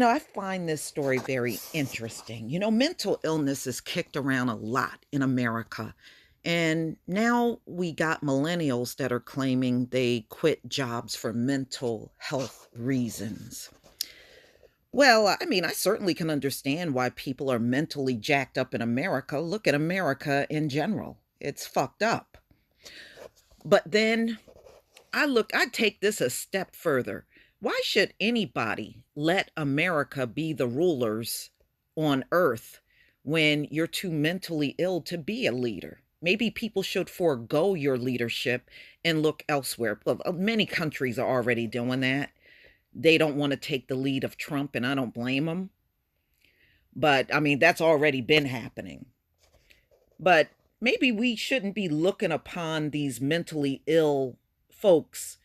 I find this story very interesting. Mental illness is kicked around a lot in America. And now we got millennials that are claiming they quit jobs for mental health reasons. Well, I mean, I certainly can understand why people are mentally jacked up in America. Look at America in general. It's fucked up. But then I take this a step further. Why should anybody let America be the rulers on earth when you're too mentally ill to be a leader? Maybe people should forego your leadership and look elsewhere. Well, many countries are already doing that. They don't want to take the lead of Trump, and I don't blame them. But I mean, that's already been happening. But maybe we shouldn't be looking upon these mentally ill folks,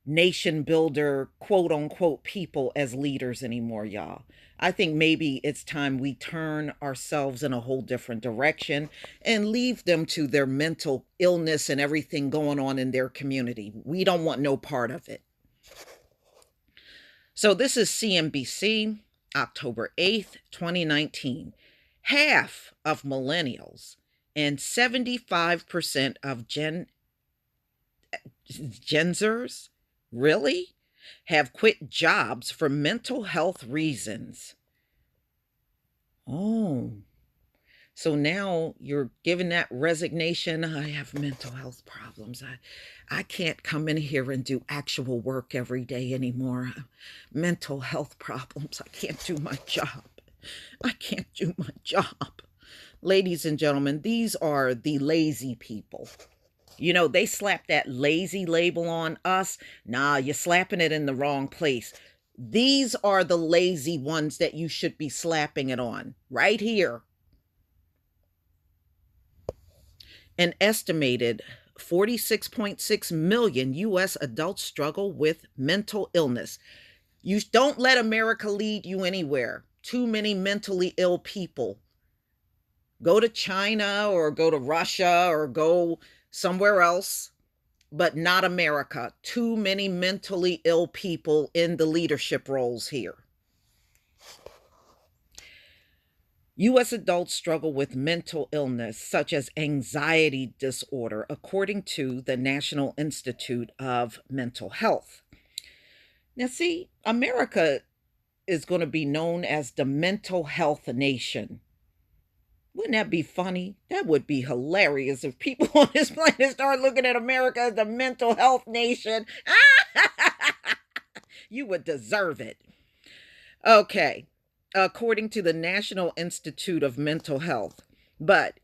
nation builder, quote unquote, people as leaders anymore, y'all. I think maybe it's time we turn ourselves in a whole different direction and leave them to their mental illness and everything going on in their community. We don't want no part of it. So, this is CNBC, October 8th, 2019. Half of millennials and 75% of Genzers really have quit jobs for mental health reasons. Oh, so now you're giving that resignation. I have mental health problems. I can't come in here and do actual work every day anymore. Mental health problems. I can't do my job. I can't do my job. Ladies and gentlemen, these are the lazy people. They slap that lazy label on us. Nah, you're slapping it in the wrong place. These are the lazy ones that you should be slapping it on. Right here. An estimated 46.6 million U.S. adults struggle with mental illness. You don't let America lead you anywhere. Too many mentally ill people. Go to China or go to Russia or go somewhere else, but not America. Too many mentally ill people in the leadership roles here. U.S. adults struggle with mental illness such as anxiety disorder, according to the National Institute of Mental Health. Now, see, America is going to be known as the mental health nation. Wouldn't that be funny? That would be hilarious if people on this planet start looking at America as the mental health nation. You would deserve it. Okay, according to the National Institute of Mental Health. But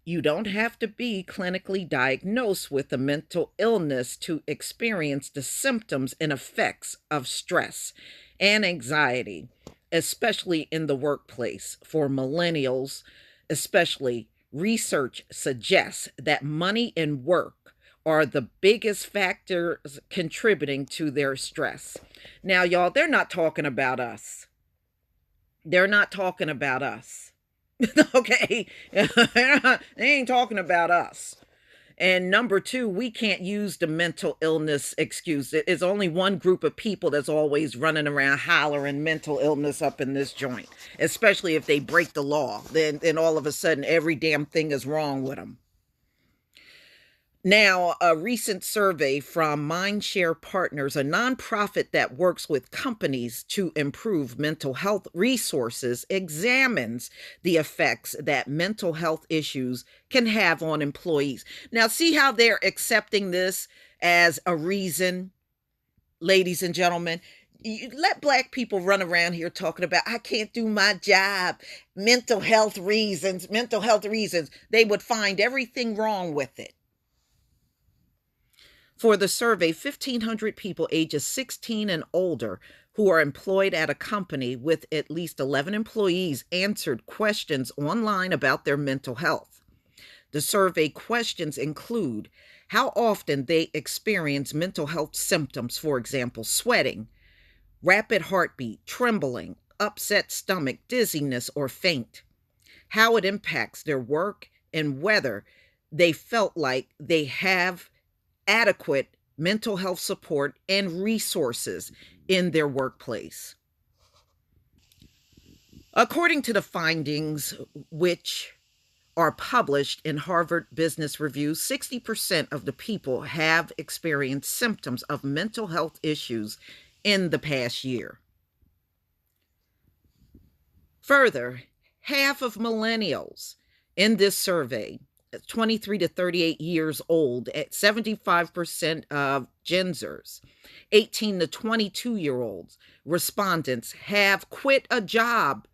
you don't have to be clinically diagnosed with a mental illness to experience the symptoms and effects of stress and anxiety, especially in the workplace. For millennials, especially, research suggests that money and work are the biggest factors contributing to their stress. Now, y'all, they're not talking about us. They're not talking about us. Okay? They ain't talking about us. And number two, we can't use the mental illness excuse. It's only one group of people that's always running around hollering mental illness up in this joint, especially if they break the law. Then all of a sudden, every damn thing is wrong with them. Now, a recent survey from Mindshare Partners, a nonprofit that works with companies to improve mental health resources, examines the effects that mental health issues can have on employees. Now, see how they're accepting this as a reason, ladies and gentlemen? You let black people run around here talking about, I can't do my job, mental health reasons. They would find everything wrong with it. For the survey, 1,500 people ages 16 and older who are employed at a company with at least 11 employees answered questions online about their mental health. The survey questions include how often they experience mental health symptoms, for example, sweating, rapid heartbeat, trembling, upset stomach, dizziness, or faint, how it impacts their work, and whether they felt like they have adequate mental health support and resources in their workplace. According to the findings, which are published in Harvard Business Review, 60% of the people have experienced symptoms of mental health issues in the past year. Further, half of millennials in this survey, 23 to 38 years old, at 75% of Gen Zers, 18 to 22-year-olds respondents have quit a job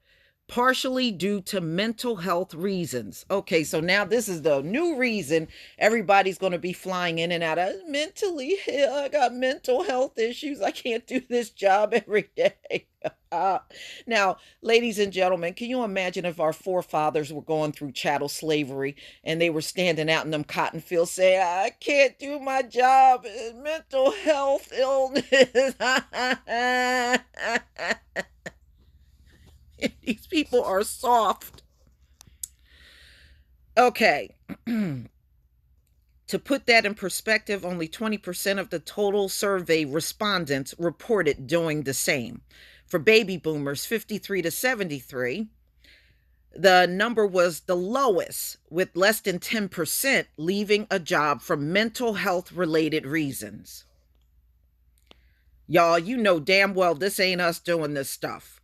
partially due to mental health reasons. Okay, so now this is the new reason everybody's going to be flying in and out of mentally ill. I got mental health issues. I can't do this job every day. Now, ladies and gentlemen, can you imagine if our forefathers were going through chattel slavery and they were standing out in them cotton fields saying, I can't do my job, mental health illness. These people are soft. Okay. To put that in perspective, only 20% of the total survey respondents reported doing the same. For baby boomers 53 to 73, the number was the lowest, with less than 10% leaving a job for mental health related reasons. Y'all, you know damn well this ain't us doing this stuff.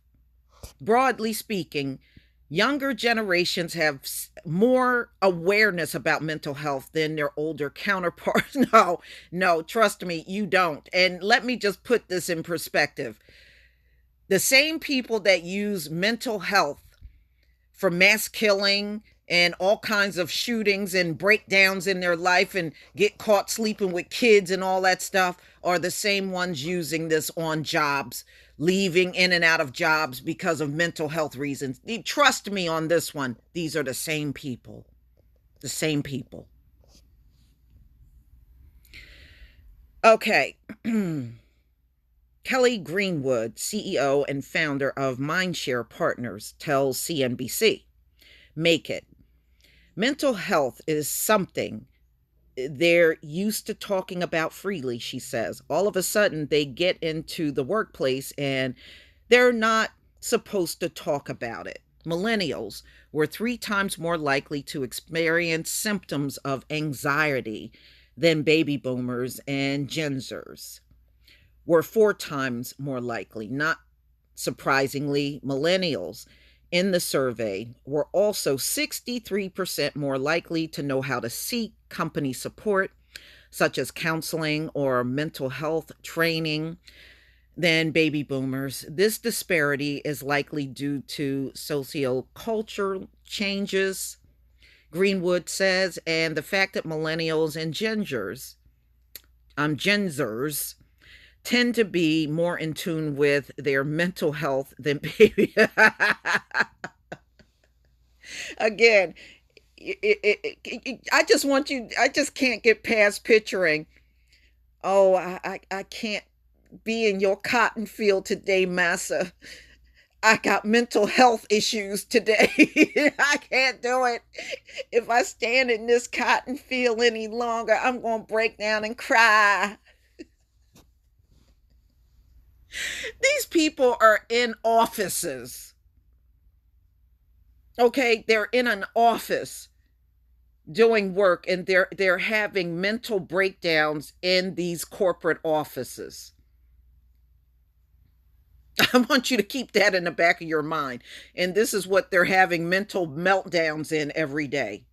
Broadly speaking, younger generations have more awareness about mental health than their older counterparts. No, trust me, you don't. And let me just put this in perspective. The same people that use mental health for mass killing and all kinds of shootings and breakdowns in their life and get caught sleeping with kids and all that stuff are the same ones using this on jobs, leaving in and out of jobs because of mental health reasons. Trust me on this one. These are the same people. The same people. Okay. Kelly Greenwood, CEO and founder of Mindshare Partners, tells CNBC, make it. Mental health is something they're used to talking about freely, she says. All of a sudden, they get into the workplace and they're not supposed to talk about it. Millennials were 3 times more likely to experience symptoms of anxiety than baby boomers, and Gen Zers were 4 times more likely. Not surprisingly, millennials in the survey were also 63% more likely to know how to seek company support, such as counseling or mental health training, than baby boomers. This disparity is likely due to sociocultural changes, Greenwood says, and the fact that millennials and Gen Zers tend to be more in tune with their mental health than baby. Again, I just can't get past picturing, oh, I can't be in your cotton field today, massa. I got mental health issues today. I can't do it. If I stand in this cotton field any longer, I'm going to break down and cry. These people are in offices. Okay, they're in an office doing work and they're having mental breakdowns in these corporate offices. I want you to keep that in the back of your mind. And this is what they're having mental meltdowns in every day.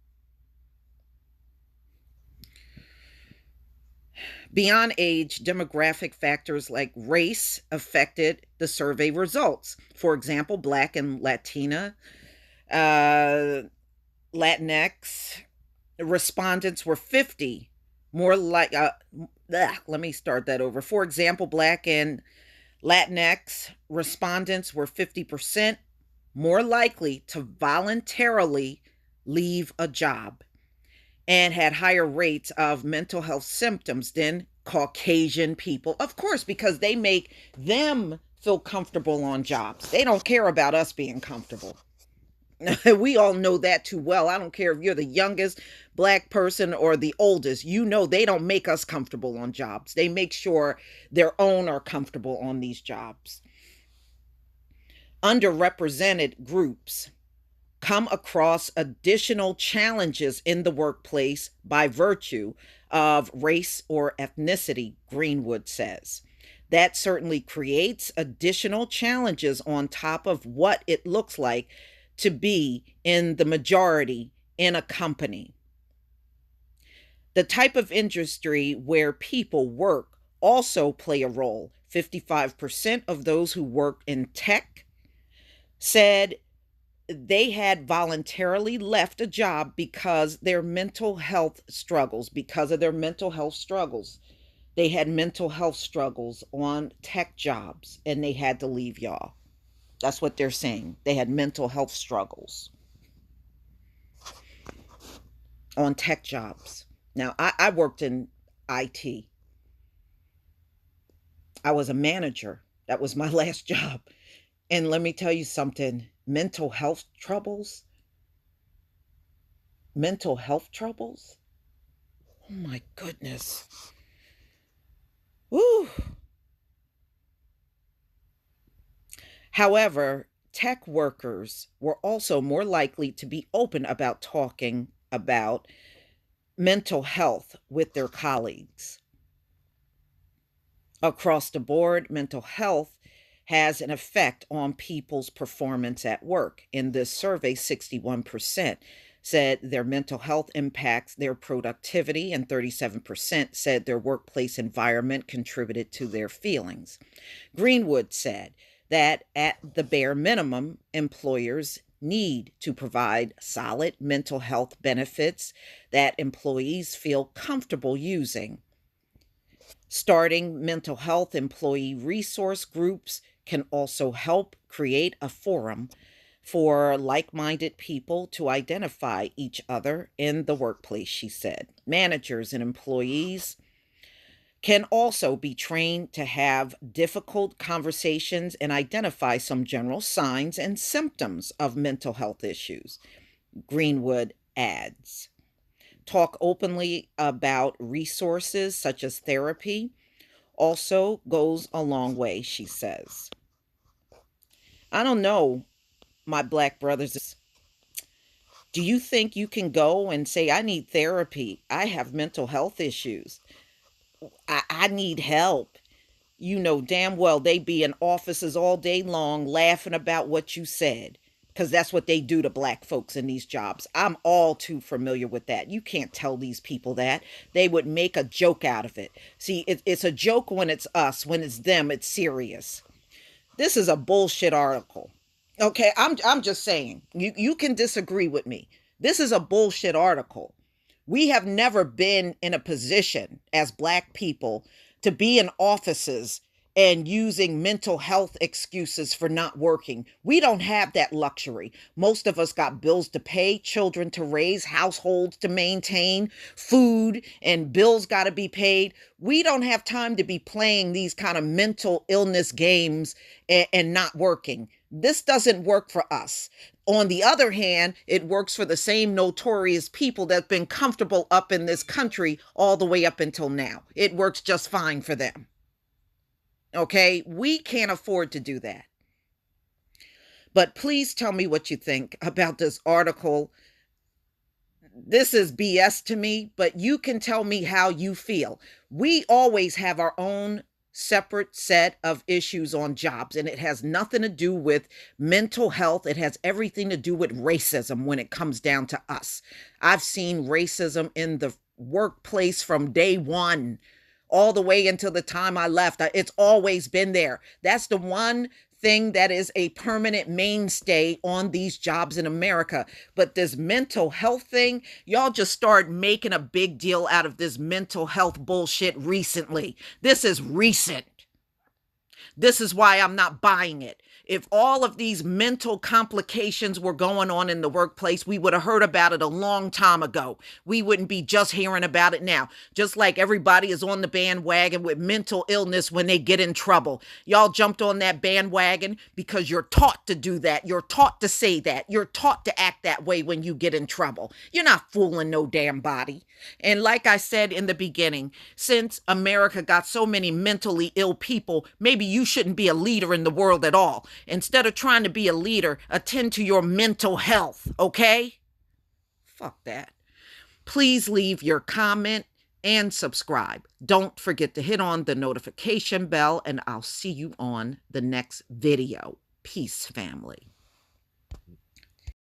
Beyond age, demographic factors like race affected the survey results. For example, Black and Latina, Latinx respondents were 50 more like, let me start that over. For example, Black and Latinx respondents were 50% more likely to voluntarily leave a job and had higher rates of mental health symptoms than Caucasian people. Of course, because they make them feel comfortable on jobs. They don't care about us being comfortable. We all know that too well. I don't care if you're the youngest Black person or the oldest. You know they don't make us comfortable on jobs. They make sure their own are comfortable on these jobs. Underrepresented groups come across additional challenges in the workplace by virtue of race or ethnicity, Greenwood says. That certainly creates additional challenges on top of what it looks like to be in the majority in a company. The type of industry where people work also play a role. 55% of those who work in tech said they had voluntarily left a job because their mental health struggles, because of their mental health struggles. They had mental health struggles on tech jobs and they had to leave, y'all. That's what they're saying. They had mental health struggles on tech jobs. Now, I worked in IT. I was a manager. That was my last job. And let me tell you something, mental health troubles, mental health troubles. Oh my goodness. Woo. However, tech workers were also more likely to be open about talking about mental health with their colleagues. Across the board, mental health has an effect on people's performance at work. In this survey, 61% said their mental health impacts their productivity, and 37% said their workplace environment contributed to their feelings. Greenwood said that at the bare minimum, employers need to provide solid mental health benefits that employees feel comfortable using. Starting mental health employee resource groups can also help create a forum for like minded people to identify each other in the workplace, she said. Managers and employees can also be trained to have difficult conversations and identify some general signs and symptoms of mental health issues. Greenwood adds, talk openly about resources such as therapy also goes a long way, she says. I don't know, my Black brothers. Do you think you can go and say, I need therapy? I have mental health issues. I need help. You know damn well they be in offices all day long laughing about what you said, because that's what they do to Black folks in these jobs. I'm all too familiar with that. You can't tell these people that. They would make a joke out of it. See, it's a joke when it's us. When it's them, it's serious. This is a bullshit article. Okay, I'm just saying. You can disagree with me. This is a bullshit article. We have never been in a position as Black people to be in offices and using mental health excuses for not working. We don't have that luxury. Most of us got bills to pay, children to raise, households to maintain, food and bills got to be paid. We don't have time to be playing these kind of mental illness games and not working. This doesn't work for us. On the other hand, it works for the same notorious people that have been comfortable up in this country all the way up until now. It works just fine for them. Okay, we can't afford to do that. But please tell me what you think about this article. This is BS to me, but you can tell me how you feel. We always have our own separate set of issues on jobs, and it has nothing to do with mental health. It has everything to do with racism when it comes down to us. I've seen racism in the workplace from day one all the way until the time I left. It's always been there. That's the one thing that is a permanent mainstay on these jobs in America. But this mental health thing, y'all just start making a big deal out of this mental health bullshit recently. This is recent. This is why I'm not buying it. If all of these mental complications were going on in the workplace, we would have heard about it a long time ago. We wouldn't be just hearing about it now. Just like everybody is on the bandwagon with mental illness when they get in trouble. Y'all jumped on that bandwagon because you're taught to do that. You're taught to say that. You're taught to act that way when you get in trouble. You're not fooling no damn body. And like I said in the beginning, since America got so many mentally ill people, maybe you shouldn't be a leader in the world at all. Instead of trying to be a leader, attend to your mental health, okay? Fuck that. Please leave your comment and subscribe. Don't forget to hit on the notification bell, and I'll see you on the next video. Peace, family.